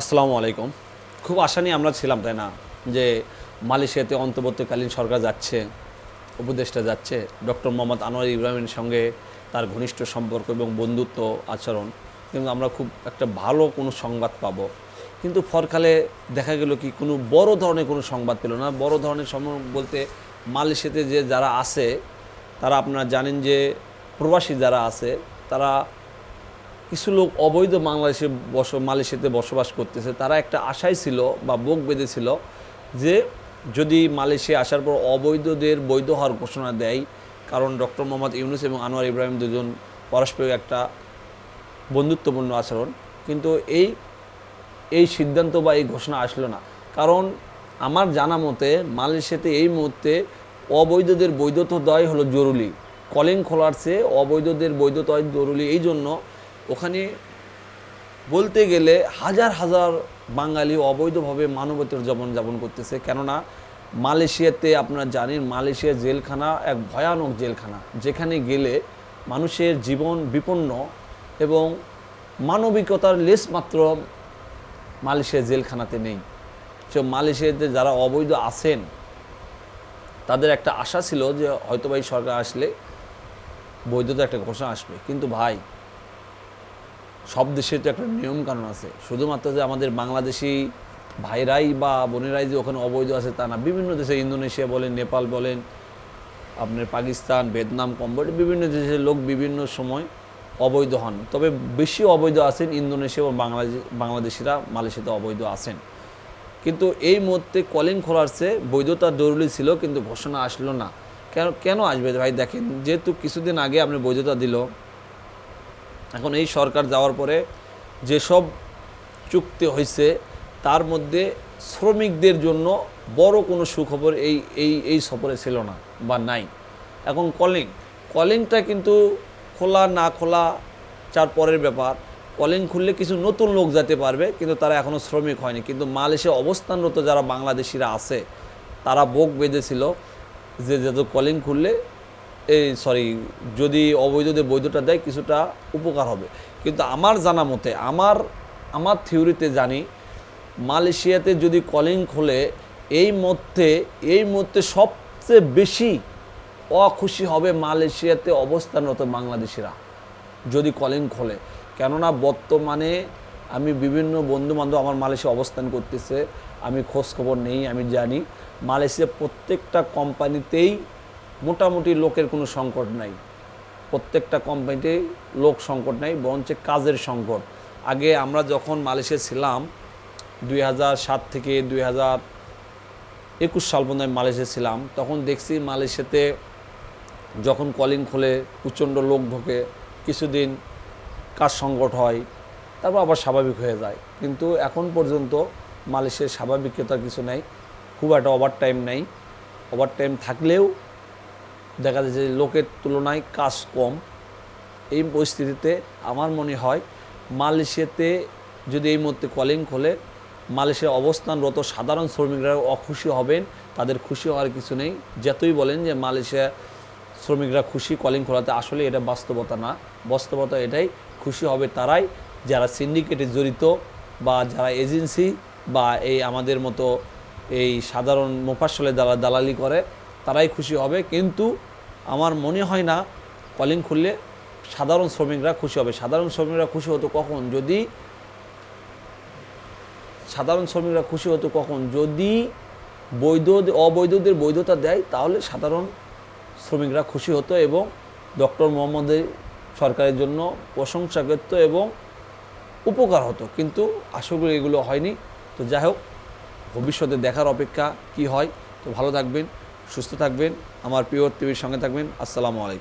আসসালামু আলাইকুম। খুব আশা নিয়ে আমরা ছিলাম, তাই না, যে মালয়েশিয়াতে অন্তর্বর্তীকালীন সরকার যাচ্ছে, উপদেষ্টা যাচ্ছে, ডক্টর মোহাম্মদ আনোয়ার ইব্রাহিমের সঙ্গে তার ঘনিষ্ঠ সম্পর্ক এবং বন্ধুত্ব আচরণ, কিন্তু আমরা খুব একটা ভালো কোনো সংবাদ পাবো। কিন্তু ফরকালে দেখা গেল কি কোনো বড় ধরনের কোনো সংবাদ পেল না। বড় ধরনের সংবাদ বলতে মালয়েশিয়াতে যে যারা আছে তারা, আপনারা জানেন যে প্রবাসী যারা আছে তারা, কিছু লোক অবৈধ মালয়েশিয়াতে বসবাস করতেছে। তারা একটা আশায় ছিল বা বুক বেঁধেছিল যে যদি মালয়েশিয়া আসার পর অবৈধদের বৈধ হওয়ার ঘোষণা দেয়, কারণ ডক্টর মোহাম্মদ ইউনূস এবং আনোয়ার ইব্রাহিম দুজন পারস্পরিক একটা বন্ধুত্বপূর্ণ আচরণ, কিন্তু এই সিদ্ধান্ত বা এই ঘোষণা আসলো না। কারণ আমার জানা মতে মালয়েশিয়াতে এই মুহূর্তে অবৈধদের বৈধতা দেওয়াই হলো জরুরি। কলিং খোলার চেয়ে অবৈধদের বৈধতা জরুরি। এই জন্য ওখানে বলতে গেলে হাজার হাজার বাঙালি অবৈধভাবে মানবতার জীবনযাপন করতেছে। কেননা মালয়েশিয়াতে আপনারা জানেন, মালয়েশিয়ার জেলখানা এক ভয়ানক জেলখানা, যেখানে গেলে মানুষের জীবন বিপন্ন এবং মানবিকতার লেশমাত্র মালয়েশিয়ার জেলখানাতে নেই। সে মালয়েশিয়াতে যারা অবৈধ আছেন তাদের একটা আশা ছিল যে হয়তো এই সরকার আসলে বৈধতা একটা ঘোষণা আসবে। কিন্তু ভাই, সব দেশে তো একটা নিয়মকানুন আছে। শুধুমাত্র যে আমাদের বাংলাদেশি ভাইরাই বা বোনেরাই যে ওখানে অবৈধ আছে তা না। বিভিন্ন দেশে, ইন্দোনেশিয়া বলেন, নেপাল বলেন, আপনার পাকিস্তান, ভিয়েতনাম, কম্বোডিয়া, বিভিন্ন দেশের লোক বিভিন্ন সময় অবৈধ হন। তবে বেশি অবৈধ আছেন ইন্দোনেশিয়া এবং বাংলাদেশিরা মালয়েশিয়াতে অবৈধ আছেন। কিন্তু এই মুহূর্তে কলিং খোলার চেয়ে বৈধতা জরুরি ছিল, কিন্তু ঘোষণা আসলো না। কেন আসবে ভাই? দেখেন, যেহেতু কিছুদিন আগে আপনি বৈধতা দিল, এখন এই সরকার যাওয়ার পরে যেসব চুক্তি হয়েছে তার মধ্যে শ্রমিকদের জন্য বড় কোনো সুখবর এই সফরে ছিল না বা নাই। এখন কলিংটা কিন্তু খোলা না খোলা চার পরের ব্যাপার। কলিং খুললে কিছু নতুন লোক যেতে পারবে, কিন্তু তারা এখনও শ্রমিক হয়নি। কিন্তু মালয়েশিয়া অবস্থানরত যারা বাংলাদেশিরা আছে তারা বুক বেঁধেছিল যে যত কলিং খুললে যদি অবৈধদের বৈধতা দেয় কিছুটা উপকার হবে। কিন্তু আমার জানা মতে, আমার থিওরিতে জানি, মালয়েশিয়াতে যদি কলিং খোলে এই মুহূর্তে সবচেয়ে বেশি অখুশি হবে মালয়েশিয়াতে অবস্থানরত বাংলাদেশিরা যদি কলিং খোলে। কেননা বর্তমানে আমি বিভিন্ন বন্ধুবান্ধব আমার মালয়েশিয়া অবস্থান করতেছে, আমি খোঁজখবর নেই, আমি জানি মালয়েশিয়া প্রত্যেকটা কোম্পানিতেই মোটামুটি লোকের কোনো সংকট নাই। প্রত্যেকটা কোম্পানিতে লোক সংকট নাই, বরঞ্চ কাজের সংকট। আগে আমরা যখন মালয়েশিয়া ছিলাম 2007 থেকে 2021 সাল পর্যন্ত আমি মালয়েশিয়া ছিলাম, তখন দেখছি মালয়েশিয়াতে যখন কলিং খোলে প্রচণ্ড লোক ঢোকে, কিছুদিন কাজ সংকট হয়, তারপর আবার স্বাভাবিক হয়ে যায়। কিন্তু এখন পর্যন্ত মালয়েশিয়ার স্বাভাবিকতার কিছু নেই, খুব একটা ওভারটাইম নেই। ওভারটাইম থাকলেও দেখা যায় যে লোকের তুলনায় কাজ কম। এই পরিস্থিতিতে আমার মনে হয় মালয়েশিয়াতে যদি এই মুহূর্তে কলিং খোলে, মালয়েশিয়ার অবস্থানরত সাধারণ শ্রমিকরা অখুশি হবেন, তাদের খুশি হওয়ার কিছু নেই। যতই বলেন যে মালয়েশিয়া শ্রমিকরা খুশি কলিং খোলাতে, আসলে এটা বাস্তবতা না। বাস্তবতা এটাই, খুশি হবে তারাই যারা সিন্ডিকেটে জড়িত বা যারা এজেন্সি বা এই আমাদের মতো এই সাধারণ মোফাসলে দালালি করে, তারাই খুশি হবে। কিন্তু আমার মনে হয় না কলিং খুললে সাধারণ শ্রমিকরা খুশি হবে। সাধারণ শ্রমিকরা খুশি হতো কখন? যদি অবৈধদের বৈধতা দেয়, তাহলে সাধারণ শ্রমিকরা খুশি হতো এবং ডক্টর মোহাম্মদের সরকারের জন্য প্রশংসা করত এবং উপকার হতো। কিন্তু আশা করি এগুলো হয়নি। তো যাই হোক, ভবিষ্যতে দেখার অপেক্ষা কি হয়। তো ভালো থাকবেন, সুস্থ থাকবেন, আমার প্রিয় টিভির সঙ্গে থাকবেন। আসসালামু আলাইকুম।